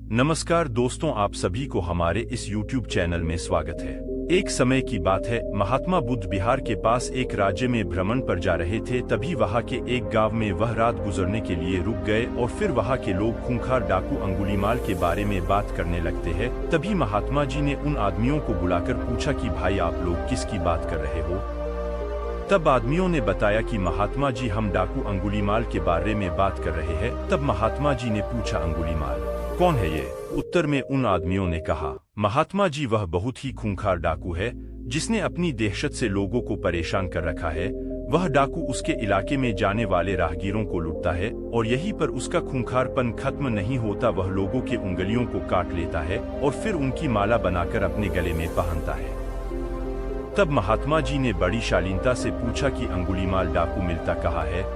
नमस्कार दोस्तों, आप सभी को हमारे इस YouTube चैनल में स्वागत है। एक समय की बात है, महात्मा बुद्ध बिहार के पास एक राज्य में भ्रमण पर जा रहे थे। तभी वहां के एक गांव में वह रात गुजरने के लिए रुक गए और फिर वहां के लोग खूंखार डाकू अंगुलीमाल के बारे में बात करने लगते हैं। तभी महात्मा जी ने उन आदमियों को बुलाकर पूछा कि भाई आप लोग किसकी बात कर रहे हो। तब आदमियों ने बताया कि महात्मा जी हम डाकू अंगुलीमाल के बारे में बात कर रहे हैं। तब महात्मा जी ने पूछा अंगुलीमाल कौन है ये। उत्तर में उन आदमियों ने कहा महात्मा जी वह बहुत ही खूंखार डाकू है जिसने अपनी दहशत से लोगों को परेशान कर रखा है। वह डाकू उसके इलाके में जाने वाले राहगीरों को लूटता है और यहीं पर उसका खूंखारपन खत्म नहीं होता। वह लोगों के उंगलियों को काट लेता है और फिर उनकी माला बनाकर अपने गले में पहनता है। तब महात्मा जी ने बड़ी शालीनता से पूछा कि अंगुलीमाल डाकू मिलता कहाँ है।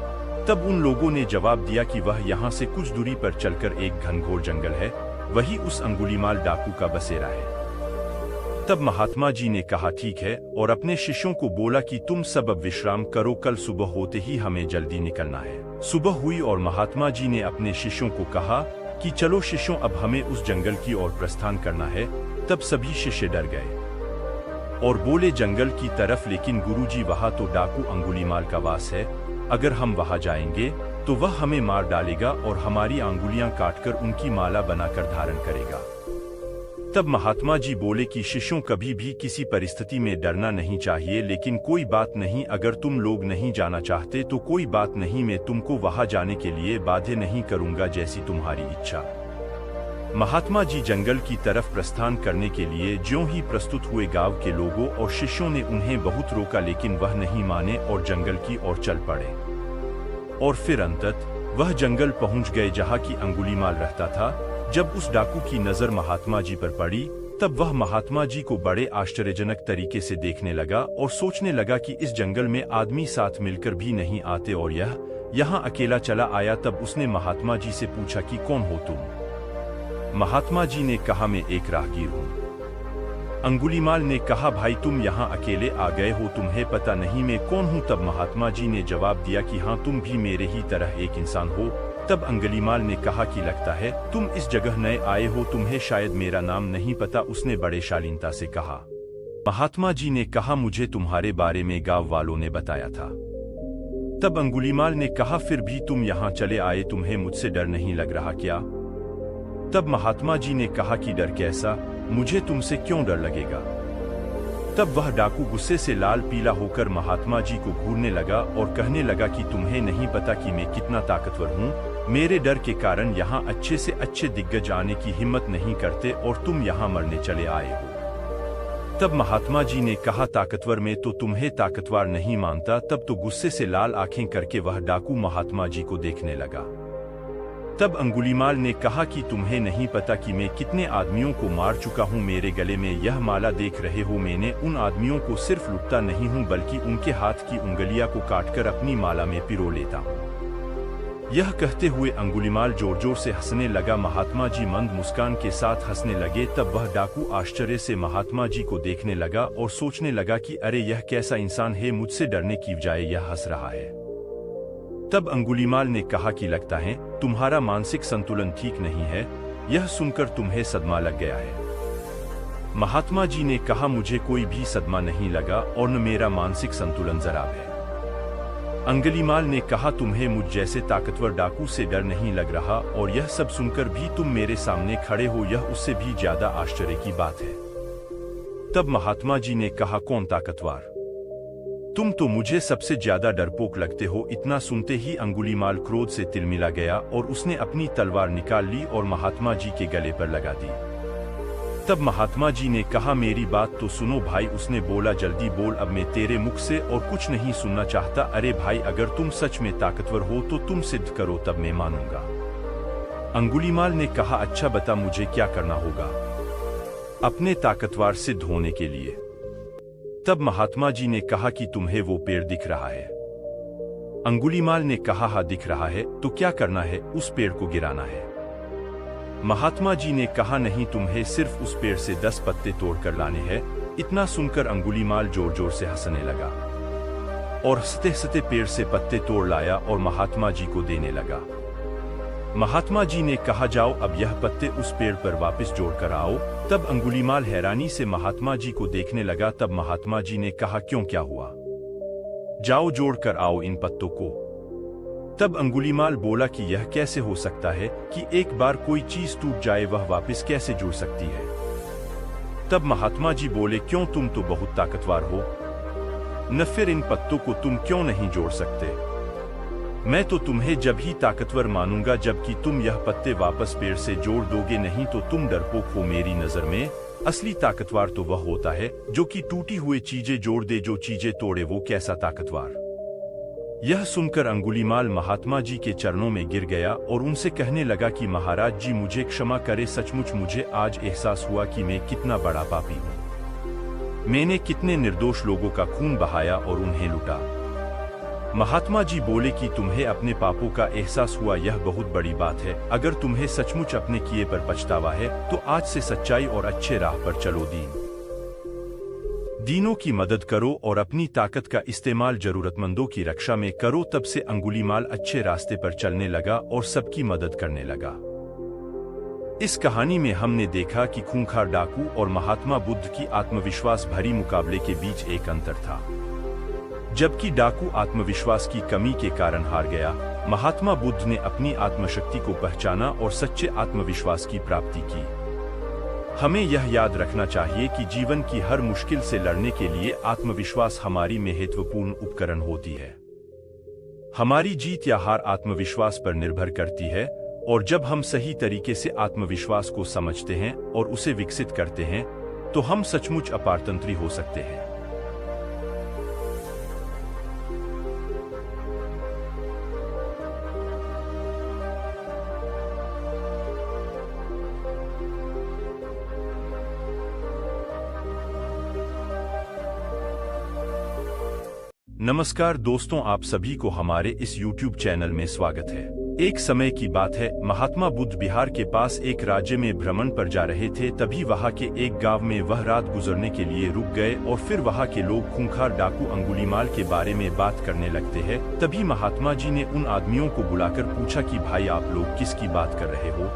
तब उन लोगों ने जवाब दिया कि वह यहाँ से कुछ दूरी पर चलकर एक घनघोर जंगल है, वही उस अंगुलीमाल डाकू का बसेरा है। तब महात्मा जी ने कहा ठीक है और अपने शिष्यों को बोला कि तुम सब अब विश्राम करो, कल सुबह होते ही हमें जल्दी निकलना है। सुबह हुई और महात्मा जी ने अपने शिष्यों को कहा कि चलो शिष्यों, अब हमें उस जंगल की ओर प्रस्थान करना है। तब सभी शिष्य डर गए और बोले जंगल की तरफ, लेकिन गुरुजी वहाँ तो डाकू अंगुलीमाल का वास है, अगर हम वहाँ जाएंगे तो वह हमें मार डालेगा और हमारी अंगुलियां काटकर उनकी माला बनाकर धारण करेगा। तब महात्मा जी बोले कि शिष्यों कभी भी किसी परिस्थिति में डरना नहीं चाहिए, लेकिन कोई बात नहीं, अगर तुम लोग नहीं जाना चाहते तो कोई बात नहीं, मैं तुमको वहाँ जाने के लिए बाध्य नहीं करूँगा, जैसी तुम्हारी इच्छा। महात्मा जी जंगल की तरफ प्रस्थान करने के लिए ज्यों ही प्रस्तुत हुए, गांव के लोगों और शिष्यों ने उन्हें बहुत रोका, लेकिन वह नहीं माने और जंगल की ओर चल पड़े। और फिर अंततः वह जंगल पहुंच गए जहां की अंगुलीमाल रहता था। जब उस डाकू की नजर महात्मा जी पर पड़ी, तब वह महात्मा जी को बड़े आश्चर्यजनक तरीके से देखने लगा और सोचने लगा कि इस जंगल में आदमी साथ मिलकर भी नहीं आते और यह यहाँ अकेला चला आया। तब उसने महात्मा जी से पूछा कि कौन हो तुम। महात्मा जी ने कहा मैं एक राहगीर हूँ। अंगुलीमाल ने कहा भाई तुम यहाँ अकेले आ गए हो, तुम्हें पता नहीं मैं कौन हूँ। तब महात्मा जी ने जवाब दिया कि हाँ, तुम भी मेरे ही तरह एक इंसान हो। तब अंगुलीमाल ने कहा कि लगता है तुम इस जगह नए आए हो, तुम्हें शायद मेरा नाम नहीं पता। उसने बड़े शालीनता से कहा। महात्मा जी ने कहा मुझे तुम्हारे बारे में गाँव वालों ने बताया था। तब अंगुलीमाल ने कहा फिर भी तुम यहाँ चले आए, तुम्हें मुझसे डर नहीं लग रहा क्या। तब महात्मा जी ने कहा कि डर कैसा, मुझे तुमसे क्यों डर लगेगा। तब वह डाकू गुस्से से लाल पीला होकर महात्मा जी को घूरने लगा और कहने लगा कि तुम्हें नहीं पता कि मैं कितना ताकतवर हूँ। मेरे डर के कारण यहाँ अच्छे से अच्छे दिग्गज आने की हिम्मत नहीं करते और तुम यहाँ मरने चले आए हो। तब महात्मा जी ने कहा ताकतवर, मैं तो तुम्हें ताकतवर नहीं मानता। तब तो गुस्से से लाल आंखें करके वह डाकू महात्मा जी को देखने लगा। तब अंगुलीमाल ने कहा कि तुम्हें नहीं पता कि मैं कितने आदमियों को मार चुका हूँ। मेरे गले में यह माला देख रहे हो, मैंने उन आदमियों को सिर्फ लूटता नहीं हूँ बल्कि उनके हाथ की उंगलियां को काटकर अपनी माला में पिरो लेता हूँ। यह कहते हुए अंगुलीमाल जोर जोर से हंसने लगा। महात्मा जी मंद मुस्कान के साथ हंसने लगे। तब वह डाकू आश्चर्य से महात्मा जी को देखने लगा और सोचने लगा कि अरे यह कैसा इंसान है, मुझसे डरने की बजाय यह हंस रहा है। तब अंगुलीमाल ने कहा कि लगता है तुम्हारा मानसिक संतुलन ठीक नहीं है, यह सुनकर तुम्हें सदमा लग गया है। महात्मा जी ने कहा मुझे कोई भी सदमा नहीं लगा और न मेरा मानसिक संतुलन जरा है। अंगुलीमाल ने कहा तुम्हें मुझ जैसे ताकतवर डाकू से डर नहीं लग रहा और यह सब सुनकर भी तुम मेरे सामने खड़े हो, यह उससे भी ज्यादा आश्चर्य की बात है। तब महात्मा जी ने कहा कौन ताकतवर, तुम तो मुझे सबसे ज्यादा डरपोक लगते हो। इतना सुनते ही अंगुलीमाल क्रोध से तिलमिला गया और उसने अपनी तलवार निकाल ली और महात्मा जी के गले पर लगा दी। तब महात्मा जी ने कहा मेरी बात तो सुनो भाई। उसने बोला जल्दी बोल, अब मैं तेरे मुख से और कुछ नहीं सुनना चाहता। अरे भाई अगर तुम सच में ताकतवर हो तो तुम सिद्ध करो, तब मैं मानूंगा। अंगुलीमाल ने कहा अच्छा बता मुझे क्या करना होगा अपने ताकतवर सिद्ध होने के लिए। तब महात्मा जी ने कहा कि तुम्हें वो पेड़ दिख रहा है। अंगुलीमाल ने कहा हाँ दिख रहा है, तो क्या करना है, उस पेड़ को गिराना है। महात्मा जी ने कहा नहीं, तुम्हें सिर्फ उस पेड़ से 10 पत्ते तोड़कर लाने हैं। इतना सुनकर अंगुलीमाल जोर जोर से हंसने लगा और हंसते हंसते पेड़ से पत्ते तोड़ लाया और महात्मा जी को देने लगा। महात्मा जी ने कहा, जाओ अब यह पत्ते उस पेड़ पर वापस जोड़कर आओ। तब अंगुलीमाल हैरानी से महात्मा जी को देखने लगा। तब महात्मा जी ने कहा, क्यों, क्या हुआ? जाओ जोड़कर आओ इन पत्तों को। तब अंगुलीमाल बोला कि यह कैसे हो सकता है कि एक बार कोई चीज टूट जाए वह वापस कैसे जुड़ सकती है? तब महात्मा जी बोले, क्यों, तुम तो बहुत ताकतवर हो न, फिर इन पत्तों को तुम क्यों नहीं जोड़ सकते? मैं तो तुम्हें जब ही ताकतवर मानूंगा जबकि तुम यह पत्ते वापस पेड़ से जोड़ दोगे, नहीं तो तुम डरपोक हो मेरी नजर में। असली ताकतवर तो वह होता है जो कि टूटी हुई चीजें जोड़ दे, जो चीजें तोड़े वो कैसा ताकतवर। यह सुनकर अंगुलीमाल महात्मा जी के चरणों में गिर गया और उनसे कहने लगा कि महाराज जी मुझे क्षमा करे, सचमुच मुझे आज एहसास हुआ कि मैं कितना बड़ा पापी हूँ। मैंने कितने निर्दोष लोगों का खून बहाया और उन्हें लूटा। महात्मा जी बोले कि तुम्हें अपने पापों का एहसास हुआ, यह बहुत बड़ी बात है। अगर तुम्हें सचमुच अपने किए पर पछतावा है तो आज से सच्चाई और अच्छे राह पर चलो, दीनों की मदद करो और अपनी ताकत का इस्तेमाल जरूरतमंदों की रक्षा में करो। तब से अंगुलीमाल अच्छे रास्ते पर चलने लगा और सबकी मदद करने लगा। इस कहानी में हमने देखा कि खूंखार डाकू और महात्मा बुद्ध की आत्मविश्वास भरी मुकाबले के बीच एक अंतर था। जबकि डाकू आत्मविश्वास की कमी के कारण हार गया, महात्मा बुद्ध ने अपनी आत्मशक्ति को पहचाना और सच्चे आत्मविश्वास की प्राप्ति की। हमें यह याद रखना चाहिए कि जीवन की हर मुश्किल से लड़ने के लिए आत्मविश्वास हमारी महत्वपूर्ण उपकरण होती है। हमारी जीत या हार आत्मविश्वास पर निर्भर करती है, और जब हम सही तरीके से आत्मविश्वास को समझते हैं और उसे विकसित करते हैं तो हम सचमुच अपारतंत्री हो सकते हैं। नमस्कार दोस्तों, आप सभी को हमारे इस YouTube चैनल में स्वागत है। एक समय की बात है, महात्मा बुद्ध बिहार के पास एक राज्य में भ्रमण पर जा रहे थे। तभी वहां के एक गांव में वह रात गुजरने के लिए रुक गए और फिर वहां के लोग खूंखार डाकू अंगुलीमाल के बारे में बात करने लगते हैं। तभी महात्मा जी ने उन आदमियों को बुलाकर पूछा कि भाई आप लोग किसकी बात कर रहे हो?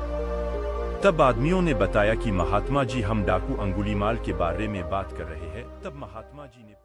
तब आदमियों ने बताया कि महात्मा जी हम डाकू अंगुलीमाल के बारे में बात कर रहे हैं। तब महात्मा जी ने